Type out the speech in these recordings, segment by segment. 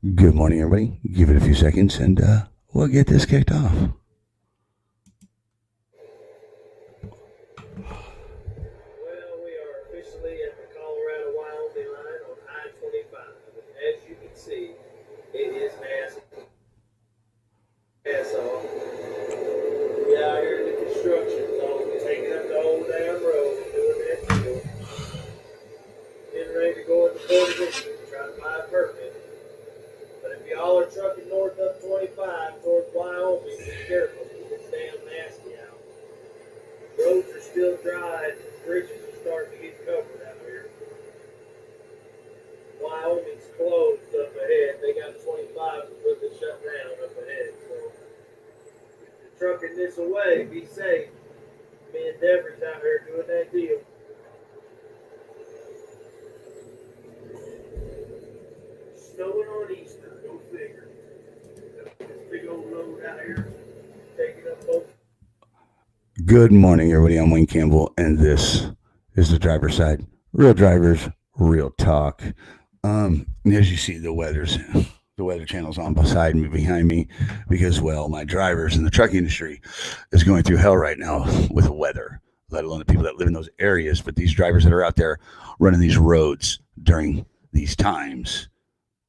Good morning, everybody. Give it a few seconds and we'll get this kicked off. Well, we are officially at the Colorado-Wyoming line on I-25. And as you can see, it is ass off. We out here in the construction zone, taking up the old damn road, doing that deal. Getting ready to go in the Board of District, trying to buy a permit. But if y'all are trucking north up 25 towards Wyoming, be careful. It's damn nasty out. Roads are still dry and bridges are starting to get covered out here. Wyoming's closed up ahead. They got 25 completely shut down up ahead. So if you're trucking this away, be safe. Me and Deborah's out here doing that deal. Snowing on Easter, go figure. This big old load out here taking up both. Good morning, everybody. I'm Wayne Campbell, and this is the driver's side. Real drivers, real talk. As you see, the weather channel's on beside me, behind me, because, well, my drivers in the truck industry is going through hell right now with the weather, let alone the people that live in those areas. But these drivers that are out there running these roads during these times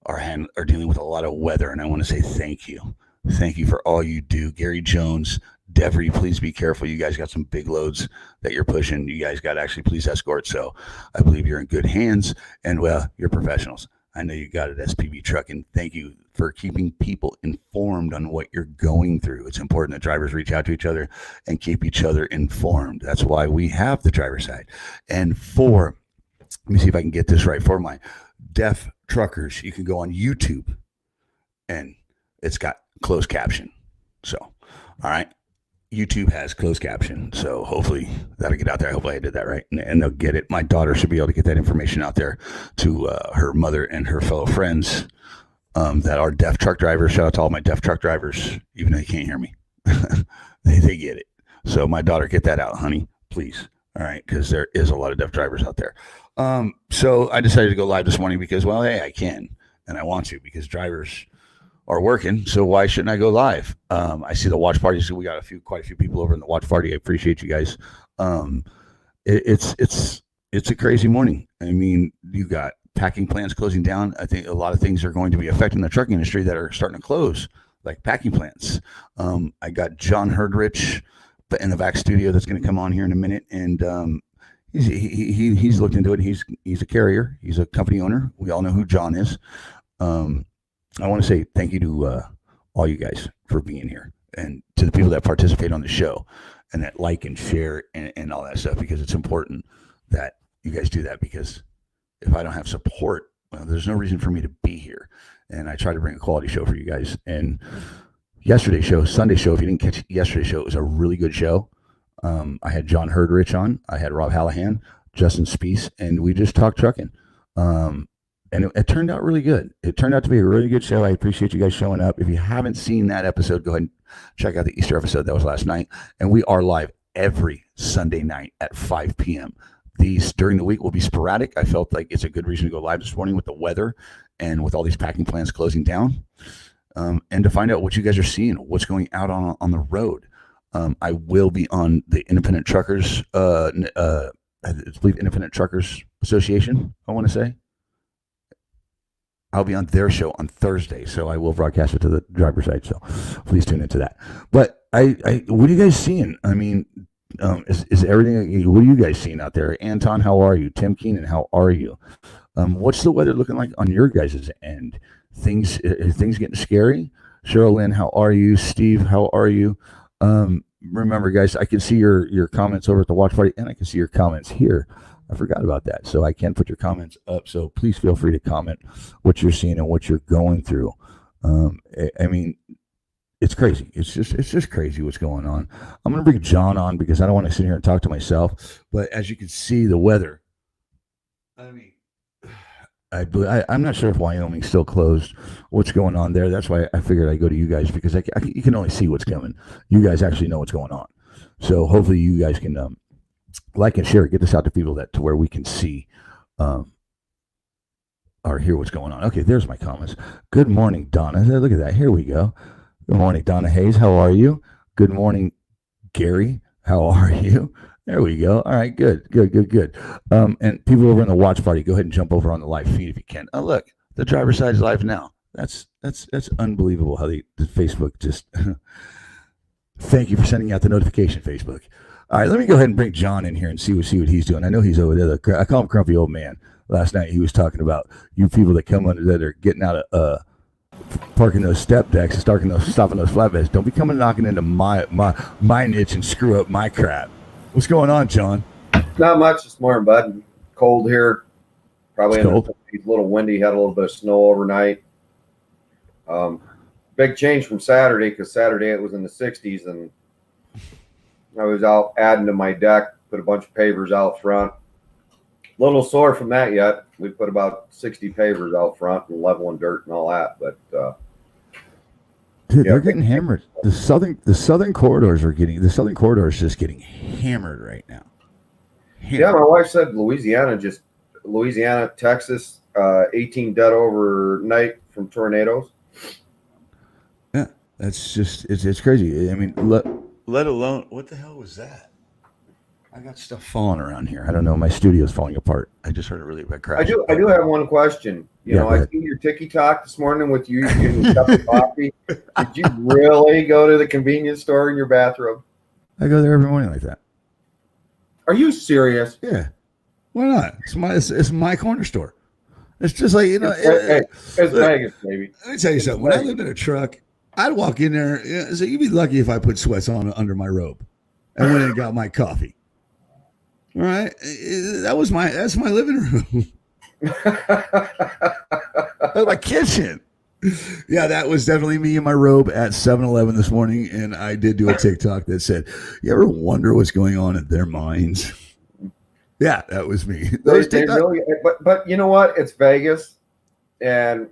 are dealing with a lot of weather, and I want to say thank you. Thank you for all you do. Gary Jones, Devery, please be careful. You guys got some big loads that you're pushing. You guys got to actually police escort. So I believe you're in good hands, and well, you're professionals. I know you got it, SPB Truck, and thank you for keeping people informed on what you're going through. It's important that drivers reach out to each other and keep each other informed. That's why we have the driver's side. And let me see if I can get this right, for my deaf truckers, you can go on YouTube and it's got closed caption. So, all right. YouTube has closed caption. So hopefully that'll get out there. Hopefully I did that right. And they'll get it. My daughter should be able to get that information out there to her mother and her fellow friends that are deaf truck drivers. Shout out to all my deaf truck drivers, even though they can't hear me. they get it. So my daughter, get that out, honey, please. All right. Because there is a lot of deaf drivers out there. So I decided to go live this morning because, well, hey, I can and I want to, because drivers are working. So why shouldn't I go live? I see the watch party. So we got quite a few people over in the watch party. I appreciate you guys. It's a crazy morning. I mean, you got packing plants closing down. I think a lot of things are going to be affecting the trucking industry that are starting to close, like packing plants. I got John Herdrich in the VAC studio that's going to come on here in a minute, and he's looked into it. He's a carrier. He's a company owner. We all know who John is. I want to say thank you to all you guys for being here, and to the people that participate on the show and that like and share and all that stuff, because it's important that you guys do that, because if I don't have support, well, there's no reason for me to be here. And I try to bring a quality show for you guys. And yesterday's show, Sunday show, if you didn't catch yesterday's show, it was a really good show. I had John Herdrich on. I had Rob Hallahan, Justin Speece, and we just talked trucking. And it turned out really good. It turned out to be a really good show. I appreciate you guys showing up. If you haven't seen that episode, go ahead and check out the Easter episode. That was last night. And we are live every Sunday night at 5 p.m. These during the week will be sporadic. I felt like it's a good reason to go live this morning with the weather and with all these packing plants closing down, and to find out what you guys are seeing, what's going out on the road. I will be on the Independent Truckers, I believe Independent Truckers Association, I want to say. I'll be on their show on Thursday, so I will broadcast it to the driver's side. So please tune into that. But what are you guys seeing? I mean, is everything? What are you guys seeing out there? Anton, how are you? Tim Keenan, how are you? What's the weather looking like on your guys' end? Things getting scary? Cheryl Lynn, how are you? Steve, how are you? Remember, guys, I can see your comments over at the watch party, and I can see your comments here. I forgot about that. So I can put your comments up. So please feel free to comment what you're seeing and what you're going through. I mean, it's crazy. It's just crazy what's going on. I'm going to bring John on because I don't want to sit here and talk to myself. But as you can see, the weather. I mean, I'm not sure if Wyoming's still closed. What's going on there? That's why I figured I'd go to you guys, because you can only see what's coming. You guys actually know what's going on. So hopefully you guys can like and share, get this out to people to where we can see or hear what's going on. Okay, there's my comments. Good morning, Donna. Look at that. Here we go. Good morning, Donna Hayes. How are you? Good morning, Gary. How are you? There we go. All right, good. And people over in the watch party, go ahead and jump over on the live feed if you can. Oh, look, the driver's side is live now. That's unbelievable how the Facebook just. Thank you for sending out the notification, Facebook. All right, let me go ahead and bring John in here and see what he's doing. I know he's over there. I call him Grumpy Old Man. Last night he was talking about you people that come under that are getting out of parking those step decks and stopping those flatbeds. Don't be coming knocking into my niche and screw up my crap. What's going on, John? Not much this morning, bud. Cold here. Probably cold. It's a little windy. Had a little bit of snow overnight. Big change from Saturday because Saturday it was in the 60s, and I was out adding to my deck. Put a bunch of pavers out front. A little sore from that yet. We put about 60 pavers out front and leveling dirt and all that, but dude, they're getting hammered. The southern corridors is just getting hammered right now. Yeah, my wife said Louisiana, Texas, 18 dead overnight from tornadoes. Yeah, that's just it's crazy. I mean, let alone what the hell was that? I got stuff falling around here. I don't know. My studio's falling apart. I just heard a really big crash. I do have one question. I seen your TikTok this morning with you getting a cup of coffee. Did you really go to the convenience store in your bathroom? I go there every morning like that. Are you serious? Yeah. Why not? It's my corner store. It's just like, it's Vegas, baby. Let me tell you something. When I lived in a truck, I'd walk in there. So you'd be lucky if I put sweats on under my robe and went and got my coffee. All right, that's my living room. That's my kitchen. Yeah, that was definitely me in my robe at 7-Eleven this morning, and I did do a TikTok that said, "You ever wonder what's going on in their minds?" Yeah, that was me. They really, but you know what? It's Vegas, and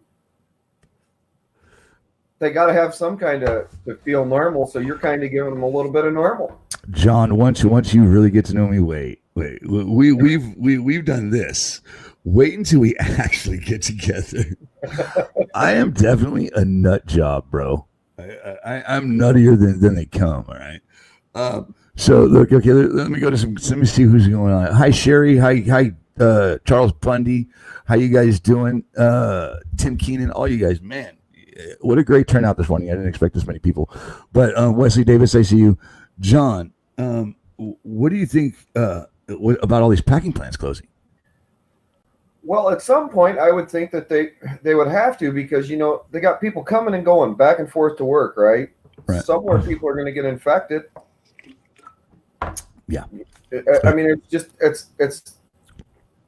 they got to have some kind of to feel normal. So you're kind of giving them a little bit of normal. John, once you really get to know me, wait. We've done this. Wait until we actually get together. I am definitely a nut job, bro. I'm nuttier than they come. All right. So look, okay. Let me go to let me see who's going on. Hi, Sherry. Hi, Charles Bundy. How you guys doing? Tim Keenan. All you guys, man. What a great turnout this morning. I didn't expect this many people. But Wesley Davis, I see you. John, what do you think about all these packing plants closing? Well, at some point, I would think that they would have to because, they got people coming and going back and forth to work, right? Somewhere people are going to get infected. Yeah. I mean, it's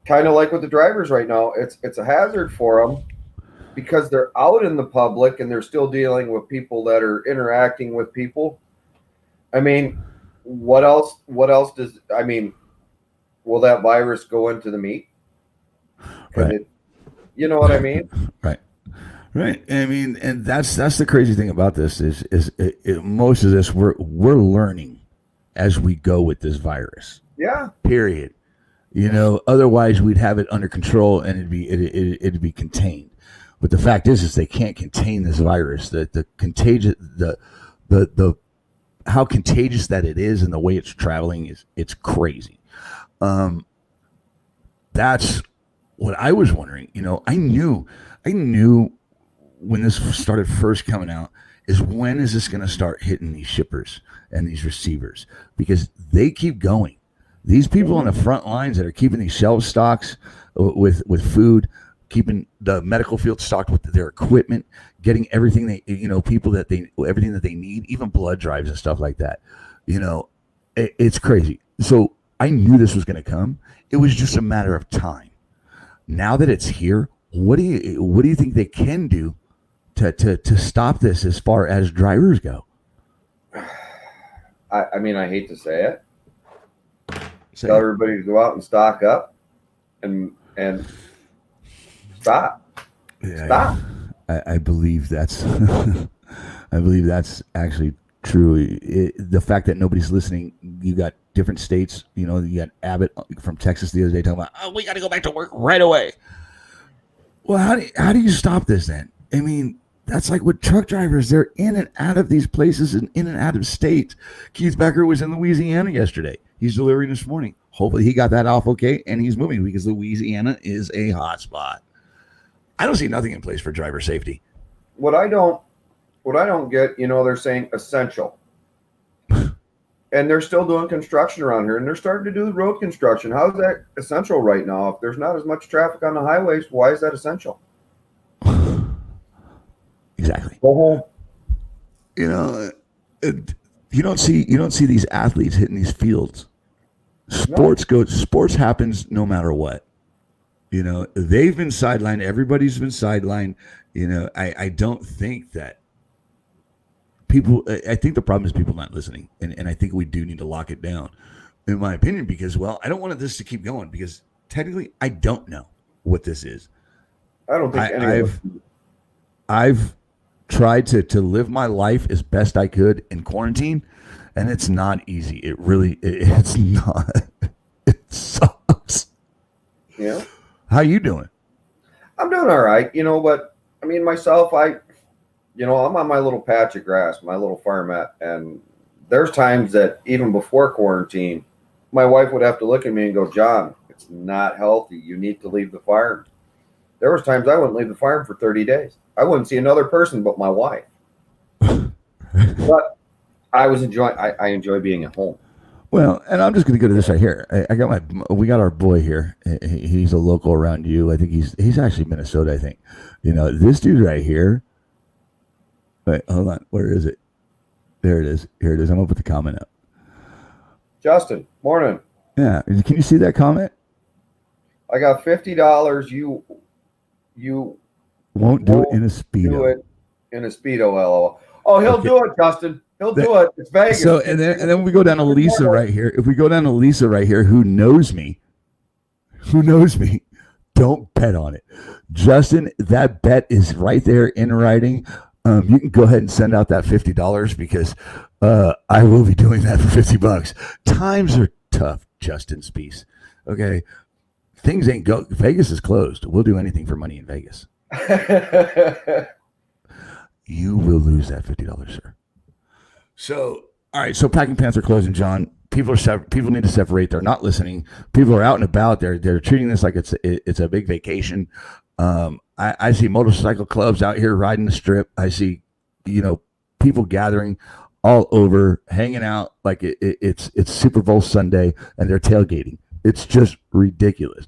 kind of like with the drivers right now. It's a hazard for them because they're out in the public and they're still dealing with people that are interacting with people. I mean, what else will that virus go into the meat? Right. You know what I mean? Right. I mean, and that's the crazy thing about this is most of this we're learning as we go with this virus. Yeah. Period. Otherwise we'd have it under control and it'd be contained. But the fact is they can't contain this virus. The contagious the how contagious that it is and the way it's traveling it's crazy. That's what I was wondering. I knew when this started first coming out is when is this going to start hitting these shippers and these receivers, because they keep going. These people on the front lines that are keeping these shelf stocks with food, keeping the medical field stocked with their equipment, getting everything everything that they need, even blood drives and stuff like that. It's crazy. So I knew this was going to come. It was just a matter of time. Now that it's here, what do you think they can do to stop this as far as drivers go? I mean, I hate to say it. Tell everybody to go out and stock up and stop. Yeah, stop. I believe that's actually true. The fact that nobody's listening, you got different states, you got Abbott from Texas the other day talking about, we got to go back to work right away. Well, how do you stop this then? I mean, that's like with truck drivers. They're in and out of these places and in and out of states. Keith Becker was in Louisiana yesterday. He's delivering this morning. Hopefully he got that off okay and he's moving because Louisiana is a hot spot. I don't see nothing in place for driver safety. What I don't get, they're saying essential. And they're still doing construction around here, and they're starting to do road construction. How is that essential right now? If there's not as much traffic on the highways, why is that essential? Exactly. Go home. You don't see these athletes hitting these fields. Sports happens no matter what. They've been sidelined. Everybody's been sidelined. I don't think that I think the problem is people not listening. And I think we do need to lock it down, in my opinion, because, well, I don't want this to keep going because technically I don't know what this is. I don't think I've tried to live my life as best I could in quarantine, and it's not easy. It's not. It sucks. Yeah. How you doing? I'm doing all right. But I mean, myself, I'm on my little patch of grass, my little farmette, and there's times that even before quarantine, my wife would have to look at me and go, "John, it's not healthy. You need to leave the farm." There was times I wouldn't leave the farm for 30 days. I wouldn't see another person but my wife. But I enjoy being at home. Well, and I'm just going to go to this right here. We got our boy here. He's a local around you. I think he's actually Minnesota, I think. This dude right here. Wait, hold on. Where is it? There it is. Here it is. I'm going to put the comment up. Justin, morning. Yeah. Can you see that comment? I got $50. You won't do it in a Speedo. Do it in a Speedo, LOL. Oh, he'll do it, Justin. He'll do it. It's Vegas. So and then we go down to Lisa right here. If we go down to Lisa right here, who knows me, don't bet on it. Justin, that bet is right there in writing. You can go ahead and send out that $50 because I will be doing that for $50. Times are tough, Justin Spees. Okay. Things ain't go. Vegas is closed. We'll do anything for money in Vegas. You will lose that $50, sir. So, all right. So packing pants are closing, John. People need to separate. They're not listening. People are out and about. They're treating this like it's a big vacation. I see motorcycle clubs out here riding the strip. I see, people gathering all over, hanging out like it's Super Bowl Sunday, and they're tailgating. It's just ridiculous.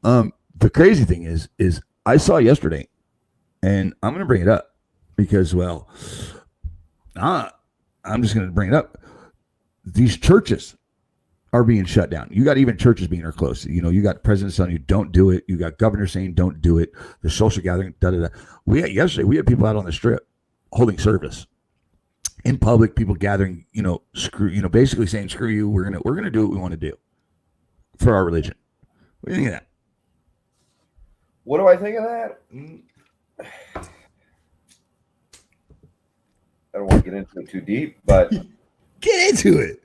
The crazy thing is I saw yesterday, and I'm going to bring it up because, well, I'm just going to bring it up. These churches are being shut down. You got even churches being closed. You got presidents telling you don't do it. You got governors saying don't do it. The social gathering, Yesterday we had people out on the strip holding service in public. People gathering, basically saying screw you. We're gonna do what we want to do for our religion. What do you think of that? What do I think of that? I don't want to get into it too deep, but get into it.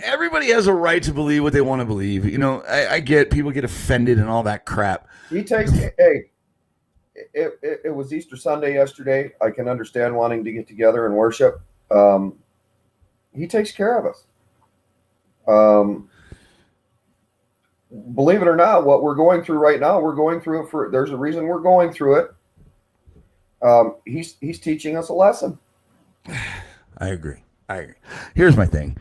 Everybody has a right to believe what they want to believe. I get people get offended and all that crap. It was Easter Sunday yesterday. I can understand wanting to get together and worship. He takes care of us. Believe it or not, what we're going through right now, we're going through it there's a reason we're going through it. He's teaching us a lesson. I agree. Here's my thing.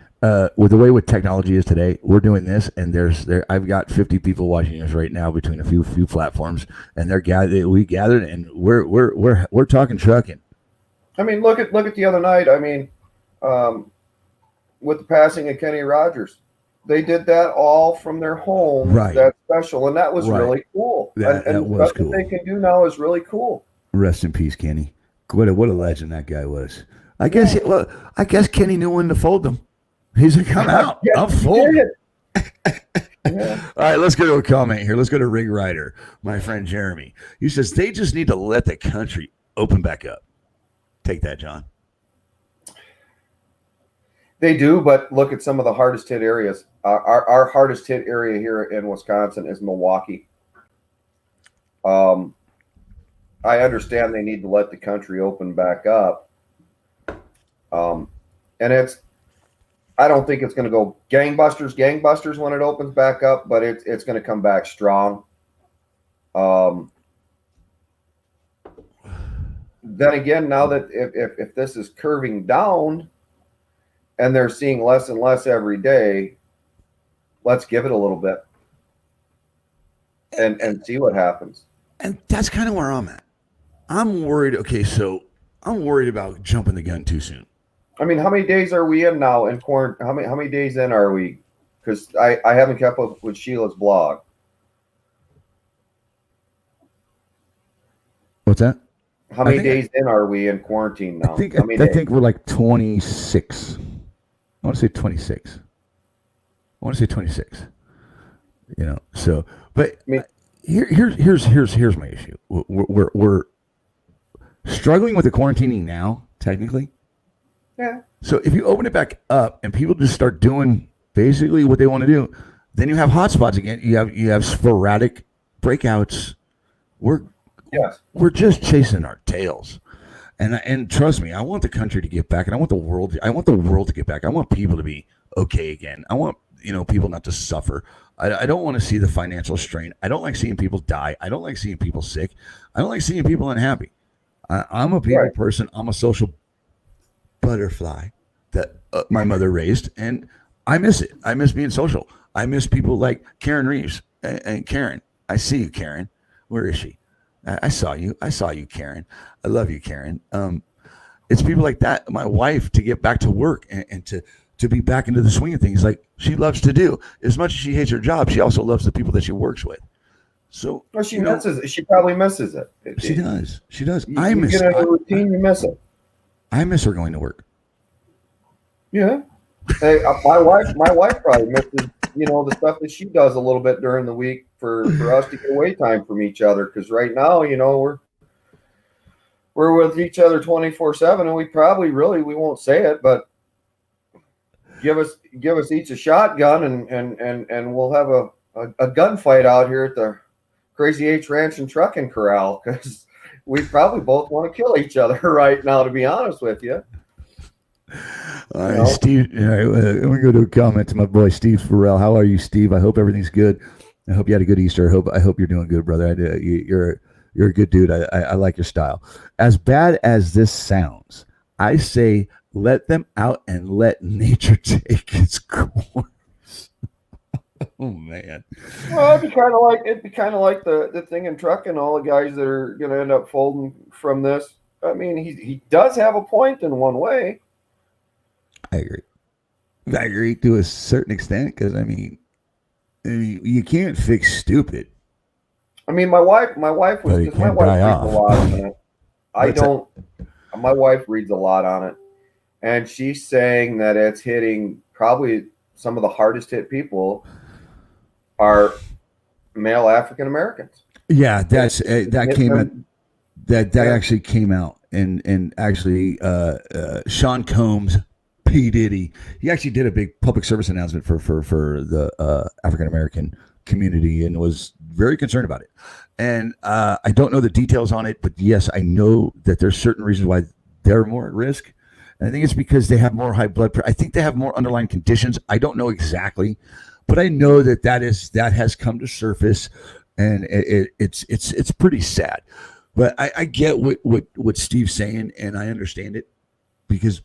With the way what technology is today, we're doing this, and I've got 50 people watching us right now between a few platforms, and we gathered, and we're talking trucking. I mean, look at the other night. I mean, with the passing of Kenny Rogers, they did that all from their home. Right. That special, and that was really cool. That was cool. What they can do now is really cool. Rest in peace, Kenny. What a legend that guy was. I guess Kenny knew when to fold them. He's like, I'm out. I'm full. Yeah. All right, let's go to a comment here. Let's go to Rig Rider, my friend Jeremy. He says they just need to let the country open back up. Take that, John. They do, but look at some of the hardest hit areas. Our hardest hit area here in Wisconsin is Milwaukee. I understand they need to let the country open back up. And I don't think it's going to go gangbusters when it opens back up, but it's going to come back strong. Then again, now that if this is curving down and they're seeing less and less every day, let's give it a little bit and see what happens. And that's kind of where I'm at. I'm worried. Okay, so I'm worried about jumping the gun too soon. I mean, how many days are we in now in quarantine? How many days in are we? Because I haven't kept up with Sheila's blog. What's that? How many days in are we in quarantine now? I think we're like 26. I want to say 26. You know, so but I mean, here's my issue. We're struggling with the quarantining now, technically. yeah. So if you open it back up and people just start doing basically what they want to do, then you have hotspots again. You have sporadic breakouts. We're just chasing our tails. And trust me, I want the country to get back, and I want the world to get back. I want people to be okay again. I want people not to suffer. I don't want to see the financial strain. I don't like seeing people die. I don't like seeing people sick. I don't like seeing people unhappy. I'm a people person. I'm a social butterfly that my mother raised, and I miss it. I miss being social. I miss people like Karen Reeves and Karen. I see you, Karen. Where is she? I saw you, Karen. I love you, Karen. It's people like that. My wife, to get back to work and to be back into the swing of things like she loves to do. As much as she hates her job, she also loves the people that she works with. So she misses it. She probably misses it. She does. I miss it. A routine, you miss it. I miss her going to work. Yeah. Hey, my wife probably misses the stuff that she does a little bit during the week for us to get away time from each other. Because right now, we're with each other 24/7, and we probably we won't say it, but give us each a shotgun, and we'll have a gunfight out here at the Crazy H Ranch and Trucking Corral, because we probably both want to kill each other right now, to be honest with you. All right, Steve. Let me go to a comment to my boy Steve Farrell. How are you, Steve? I hope everything's good. I hope you had a good Easter. I hope you're doing good, brother. You're a good dude. I like your style. As bad as this sounds, I say let them out and let nature take its course. Oh man. Well, it'd be kind of like the thing in trucking. All the guys that are going to end up folding from this. I mean, he does have a point in one way. I agree to a certain extent, because I mean, you can't fix stupid. I mean, my wife reads a lot on it. My wife reads a lot on it, and she's saying that it's hitting probably some of the hardest hit people are male African Americans. Yeah, that actually came out, and actually Sean Combs, P. Diddy, he actually did a big public service announcement for the African American community and was very concerned about it. And I don't know the details on it, but yes, I know that there's certain reasons why they're more at risk. And I think it's because they have more high blood pressure. I think they have more underlying conditions. I don't know exactly, but I know that has come to surface, and it's pretty sad. But I get what Steve's saying, and I understand it, because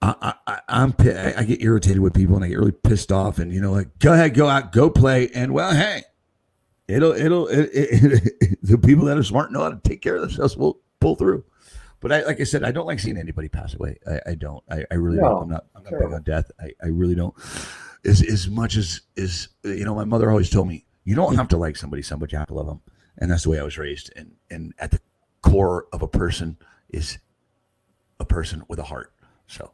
I get irritated with people, and I get really pissed off, and like, go ahead, go out, go play, and well, hey, the people that are smart know how to take care of themselves will pull through. But like I said, I don't like seeing anybody pass away. I don't. I really don't. I'm not big on death. I really don't. As much as my mother always told me, you don't have to like somebody so much, you have to love them, and that's the way I was raised. And at the core of a person is a person with a heart. So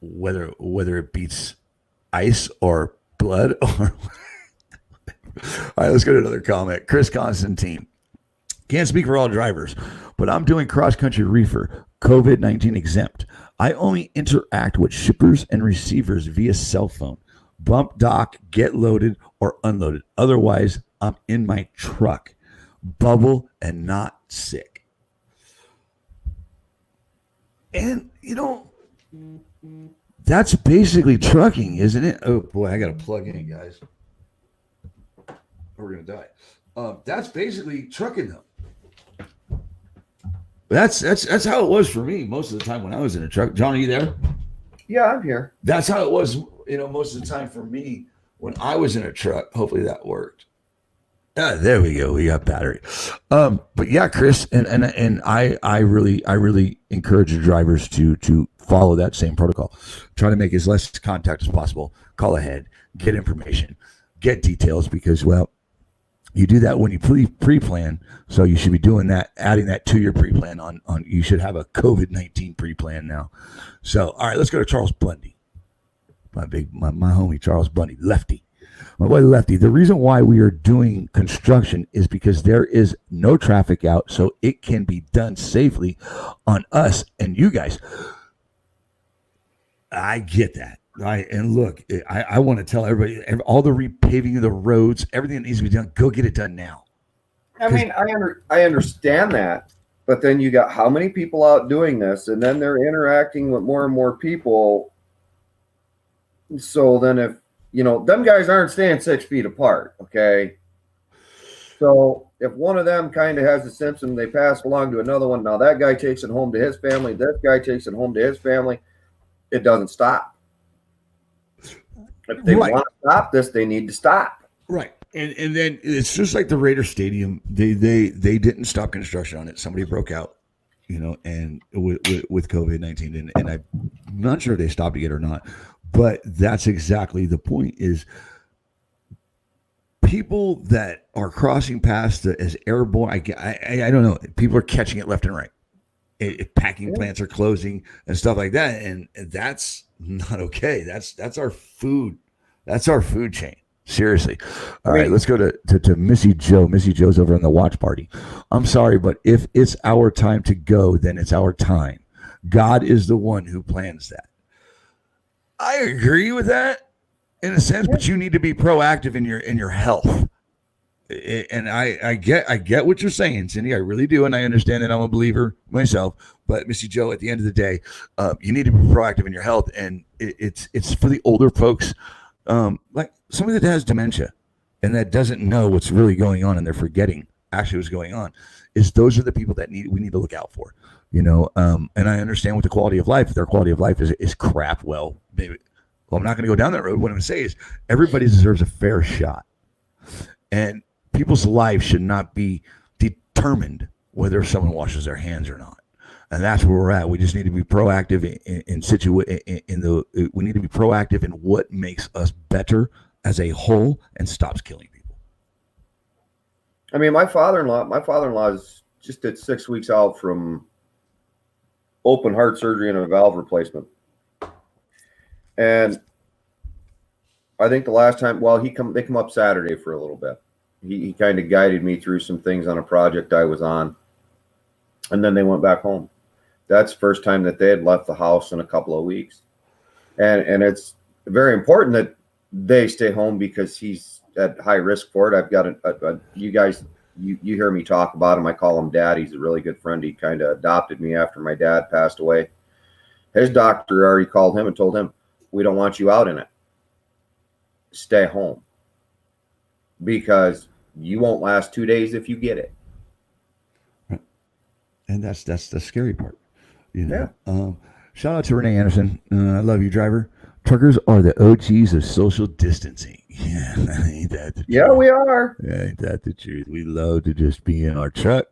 whether it beats ice or blood or all right, let's go to another comment. Chris Constantine. Can't speak for all drivers, but I'm doing cross-country reefer, COVID-19 exempt. I only interact with shippers and receivers via cell phone. Bump dock, get loaded or unloaded. Otherwise, I'm in my truck. bubble and not sick. And, that's basically trucking, isn't it? Oh, boy, I got to plug in, guys. We're going to die. That's basically trucking, though. That's how it was for me most of the time when I was in a truck. John, are you there? Yeah, I'm here. That's how it was, most of the time for me when I was in a truck. Hopefully that worked. There we go. We got battery. But yeah, Chris, and I really encourage the drivers to follow that same protocol. Try to make as less contact as possible. Call ahead, get information, get details, because, well, you do that when you pre-plan. So you should be doing that, adding that to your pre-plan on you should have a COVID-19 pre-plan now. So, all right, let's go to Charles Bundy. My homie, Charles Bundy, Lefty. My boy Lefty. The reason why we are doing construction is because there is no traffic out, so it can be done safely on us and you guys. I get that. And look, I want to tell everybody, all the repaving of the roads, everything that needs to be done, go get it done now. I mean, I understand that, but then you got how many people out doing this, and then they're interacting with more and more people. So then if, them guys aren't staying 6 feet apart, okay? So if one of them kind of has a symptom, they pass along to another one. Now that guy takes it home to his family. This guy takes it home to his family. It doesn't stop. If they want to stop this, they need to stop. Right. And then it's just like the Raider Stadium. They didn't stop construction on it. Somebody broke out, and with COVID-19, and I'm not sure if they stopped it or not. But that's exactly the point. Is people that are crossing past as airborne. I don't know. People are catching it left and right. Packing plants are closing and stuff like that, and that's not okay. That's our food. That's our food chain. Seriously. All right, let's go to Missy Joe. Missy Joe's over in the watch party. I'm sorry, but if it's our time to go, then it's our time. God is the one who plans that. I agree with that in a sense, but you need to be proactive in your health. And I get what you're saying, Cindy. I really do, and I understand that. I'm a believer myself. But Missy Joe, at the end of the day, you need to be proactive in your health, and it's for the older folks, like somebody that has dementia and that doesn't know what's really going on, and they're forgetting actually what's going on. Those are the people that we need to look out for, And I understand with the quality of life, if their quality of life is crap. Well, maybe. Well, I'm not going to go down that road. What I'm going to say is everybody deserves a fair shot, and people's lives should not be determined whether someone washes their hands or not. And that's where we're at. We just need to be proactive we need to be proactive in what makes us better as a whole and stops killing people. I mean, my father-in-law is just at 6 weeks out from open heart surgery and a valve replacement. And I think the last time, they come up Saturday for a little bit. He kind of guided me through some things on a project I was on. And then they went back home. That's the first time that they had left the house in a couple of weeks. And it's very important that they stay home because he's at high risk for it. I've got you guys, you hear me talk about him. I call him Dad. He's a really good friend. He kind of adopted me after my dad passed away. His doctor already called him and told him, we don't want you out in it. Stay home. Because you won't last 2 days if you get it. And that's the scary part. Yeah. Shout out to Renee Anderson. I love you, driver. Truckers are the OGs of social distancing. Yeah, ain't that the truth? Yeah, we are. Yeah, ain't that the truth? We love to just be in our truck.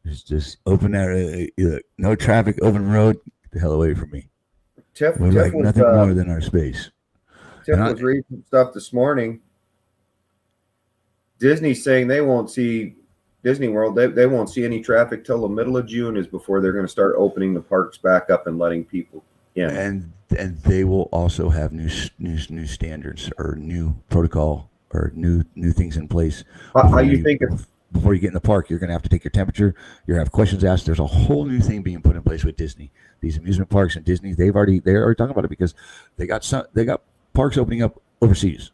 Just open that, no traffic, open road. Get the hell away from me. Tiff We're like nothing more than our space. Tiff was reading some stuff this morning. Disney's saying they won't see Disney World. They won't see any traffic till the middle of June is before they're going to start opening the parks back up and letting people in. And they will also have new standards or new protocol or new things in place. How you think before you get in the park, you're going to have to take your temperature. You're going to have questions asked. There's a whole new thing being put in place with Disney. These amusement parks and Disney, they're already talking about it because they got parks opening up overseas.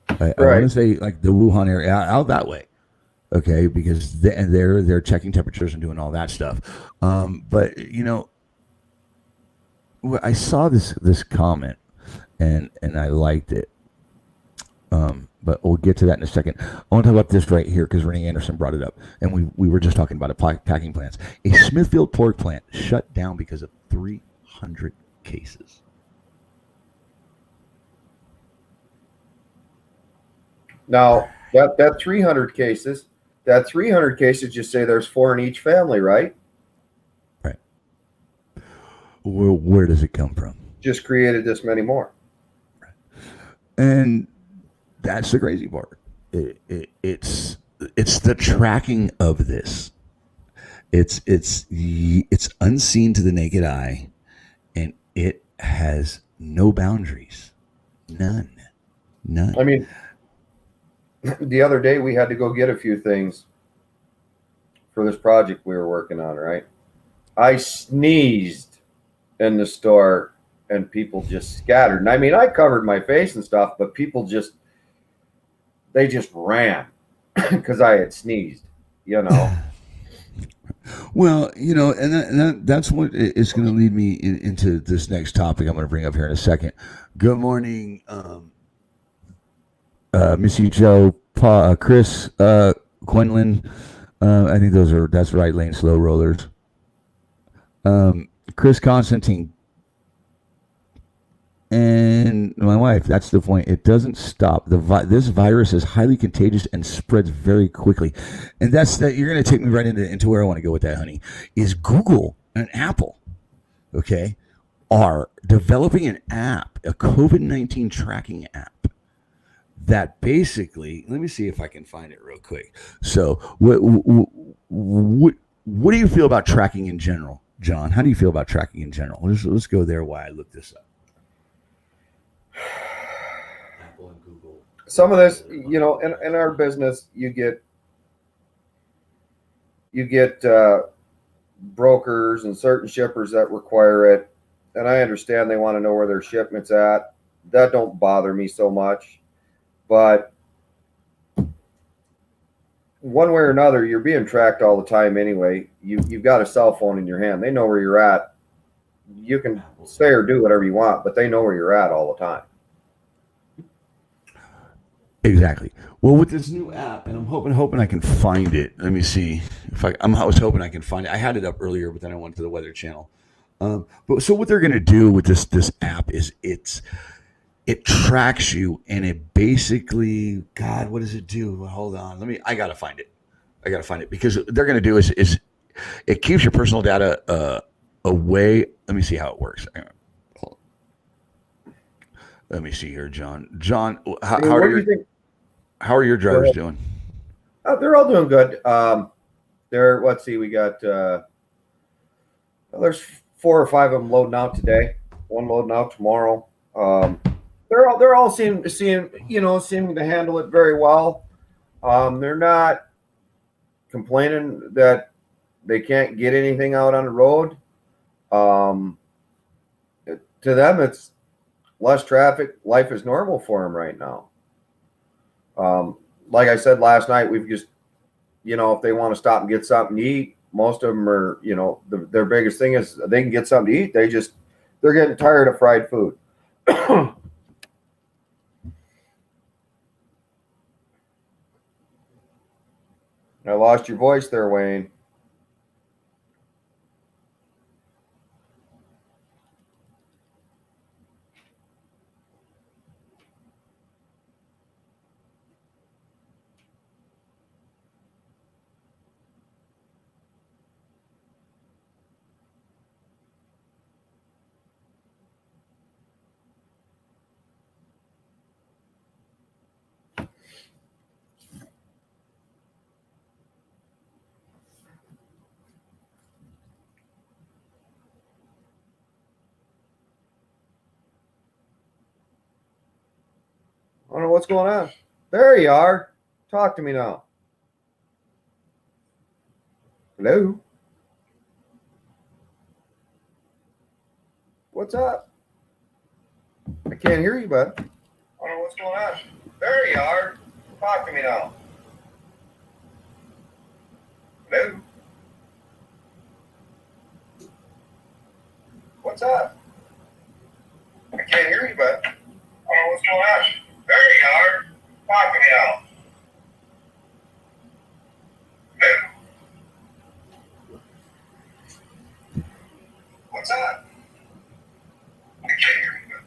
I want to say like the Wuhan area out that way. okay, because they're checking temperatures and doing all that stuff. But I saw this comment and I liked it. But we'll get to that in a second. I want to talk about this right here because Renee Anderson brought it up, and we were just talking about it. Packing plants. A Smithfield pork plant shut down because of 300 cases. Now that 300 cases, just say there's 4 in each family, right? Right. Where does it come from? Just created this many more. Right. And that's the crazy part. It's the tracking of this. It's unseen to the naked eye, and it has no boundaries, none. I mean, the other day we had to go get a few things for this project we were working on. Right, I sneezed in the store, and people just scattered. And I mean, I covered my face and stuff, but people just ran because I had sneezed. Well, that's what is going to lead me into this next topic I'm going to bring up here in a second. Good morning, Missy Joe, Chris, Quinlan. I think that's right lane slow rollers. Chris Constantine and my wife. That's the point. It doesn't stop. This virus is highly contagious and spreads very quickly, and that's that. You're going to take me right into where I want to go with that, honey. Is Google and Apple, okay, are developing an app, a COVID-19 tracking app that basically. Let me see if I can find it real quick. So, what do you feel about tracking in general, John? How do you feel about tracking in general? Let's go there. Why I looked this up. Apple and Google. Some of this, in our business, you get brokers and certain shippers that require it, and I understand they want to know where their shipment's at. That don't bother me so much, but one way or another, you're being tracked all the time anyway. You've got a cell phone in your hand. They know where you're at. You can say or do whatever you want, but they know where you're at all the time. Exactly. Well, with this new app, and I'm hoping I can find it. Let me see if I was hoping I can find it. I had it up earlier, but then I went to the Weather Channel. But so what they're going to do with this app is it tracks you, and it basically, God, what does it do? Hold on, I gotta find it. Because what they're going to do is it keeps your personal data away. Let me see how it works. Let me see here, John. John, how are your drivers doing? They're all doing good. Let's see, we got there's 4 or 5 of them loading out today. One loading out tomorrow. They're all seeming to handle it very well. They're not complaining that they can't get anything out on the road. To them, it's less traffic. Life is normal for them right now. Like I said last night, we've just, if they want to stop and get something to eat, most of them are, their biggest thing is they can get something to eat. They're getting tired of fried food. I lost your voice there, Wayne. I don't know what's going on. There you are. Talk to me now. Hello? What's up? I can't hear you, bud. I don't know what's going on. There you are. Talk to me now. What's up? I can't hear you, bud. Oh, what's going on? There you are. Talk to me out. What's up? I can't hear you, bud.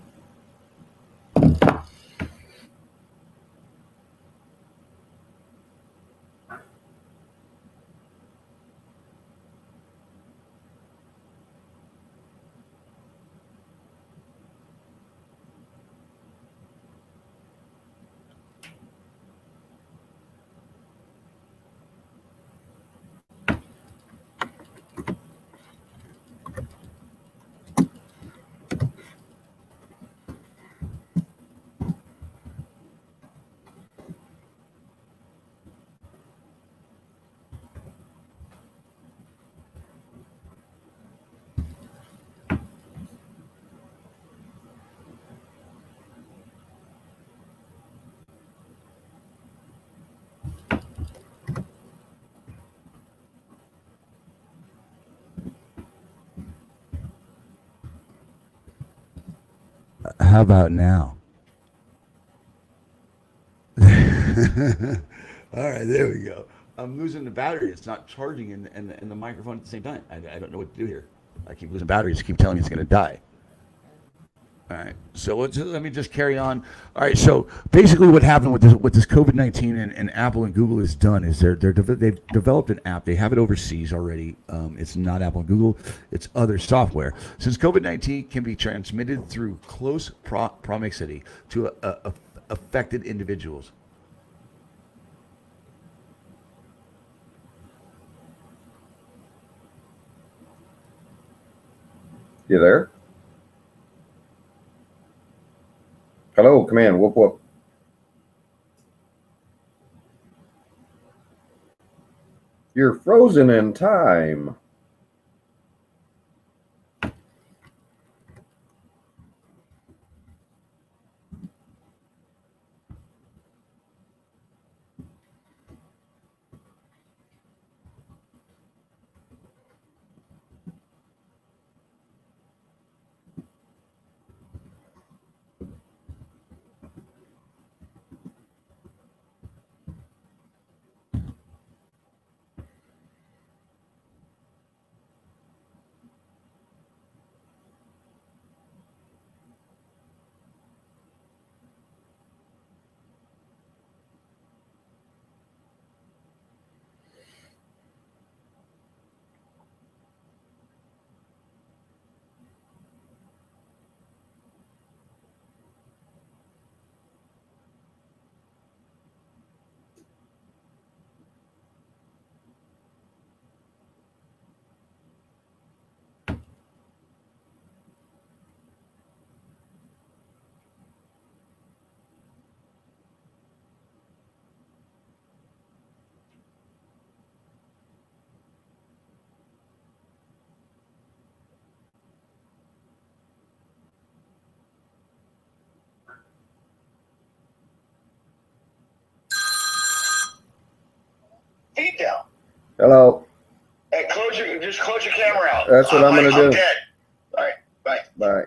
How about now? All right, there we go. I'm losing the battery. It's not charging in the microphone at the same time. I don't know what to do here. I keep losing batteries. Keep telling me it's going to die. All right, so let me just carry on. All right, so basically, what happened with this COVID-19 and Apple and Google has done is they've developed an app. They have it overseas already. It's not Apple and Google; it's other software. Since COVID-19 can be transmitted through close proximity to affected individuals. You there? Hello, command. Whoop whoop. You're frozen in time. Feet down. Hello. Hey, just close your camera out. That's what I'm gonna do. I'm dead. All right, bye. Bye.